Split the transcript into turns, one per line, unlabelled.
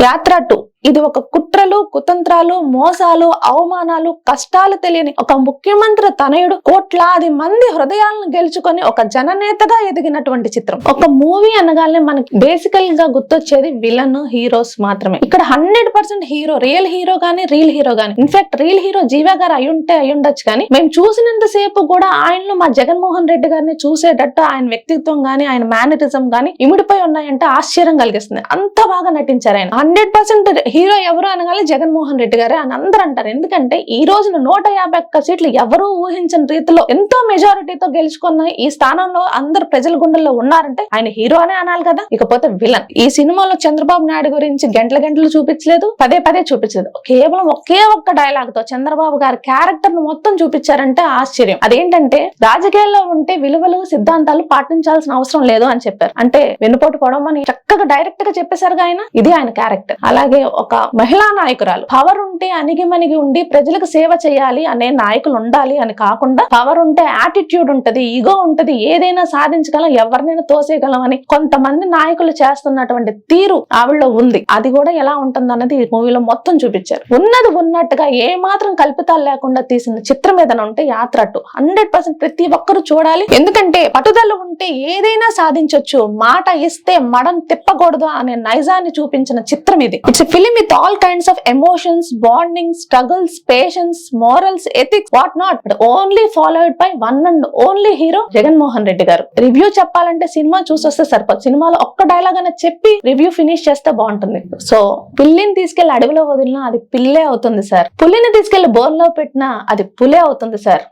యాత్ర 2 ఇది ఒక కుట్రలు, కుతంత్రాలు, మోసాలు, అవమానాలు, కష్టాలు తెలియని ఒక ముఖ్యమంత్రి తనయుడు కోట్లాది మంది హృదయాలను గెలుచుకొని ఒక జననేతగా ఎదిగినటువంటి చిత్రం. ఒక మూవీ అనగానే మనకి బేసికల్ గా గుర్తొచ్చేది విలన్, హీరోస్ మాత్రమే. ఇక్కడ 100% హీరో, రియల్ హీరో గానీ, రియల్ హీరో గానీ. ఇన్ఫాక్ట్ రియల్ హీరో జీవా గారు అయ్యుండొచ్చు కానీ మేము చూసినంత సేపు కూడా ఆయనలో మా జగన్మోహన్ రెడ్డి గారిని చూసేటట్టు ఆయన వ్యక్తిత్వం గానీ, ఆయన మేనరిజం గానీ ఇమిడిపోయి ఉన్నాయంటే ఆశ్చర్యం కలిగిస్తుంది. అంత బాగా నటించారు ఆయన. 100% హీరో ఎవరు అనగానే జగన్మోహన్ రెడ్డి గారే అని అందరూ అంటారు. ఎందుకంటే ఈ రోజున 151 సీట్లు ఎవరూ ఊహించిన రీతిలో ఎంతో మెజారిటీతో గెలుచుకున్న ఈ స్థానంలో అందరు ప్రజల గుండెల్లో ఉన్నారంటే ఆయన హీరో అనే అనాలి కదా. ఇకపోతే విలన్. ఈ సినిమాలో చంద్రబాబు నాయుడు గురించి గంటలు చూపించలేదు, పదే చూపించలేదు. కేవలం ఒకే ఒక్క డైలాగ్ తో చంద్రబాబు గారి క్యారెక్టర్ ను మొత్తం చూపించారంటే ఆశ్చర్యం. అదేంటంటే రాజకీయాల్లో ఉంటే విలువలు, సిద్ధాంతాలు పాటించాల్సిన అవసరం లేదు అని చెప్పారు. అంటే వెన్నుపోటు పొడవు అని చక్కగా డైరెక్ట్ గా చెప్పేశారుగా ఆయన. ఇది ఆయన క్యారెక్టర్. అలాగే ఒక మహిళా నాయకురాలు. పవర్ ఉంటే అణిగిమణిగి ఉండి ప్రజలకు సేవ చేయాలి అనే నాయకులు ఉండాలి అని కాకుండా, పవర్ ఉంటే యాటిట్యూడ్ ఉంటది, ఈగో ఉంటది, ఏదైనా సాధించగలం, ఎవరినైనా తోసేయగలం అని కొంతమంది నాయకులు చేస్తున్నటువంటి తీరు ఆవిడలో ఉంది. అది కూడా ఎలా ఉంటుంది అన్నది ఈ మూవీలో మొత్తం చూపించారు. ఉన్నది ఉన్నట్టుగా ఏ మాత్రం కల్పితాలు లేకుండా తీసిన చిత్రం ఏదైనా ఉంటే యాత్ర 2 100% ప్రతి ఒక్కరు చూడాలి. ఎందుకంటే పట్టుదల ఉంటే ఏదైనా సాధించొచ్చు, మాట ఇస్తే మడం తిప్పకూడదు అనే నైజాన్ని చూపించిన చిత్రం ఇది. It's film with all kinds of emotions, bonding, struggles, patience, morals, ethics, what not, but only followed by one and only hero Jaganmohan Reddy గారు. రివ్యూ చెప్పాలంటే సినిమా చూసొస్తే సరిపోదు. సినిమాలో ఒక్క డైలాగ్ అని చెప్పి రివ్యూ ఫినిష్ చేస్తే బాగుంటుంది. సో పిల్లిని తీసుకెళ్లి అడవిలో వదిలినా అది పిల్లే అవుతుంది సార్. పులిని తీసుకెళ్లి బోన్లో పెట్టినా అది పులే అవుతుంది సార్.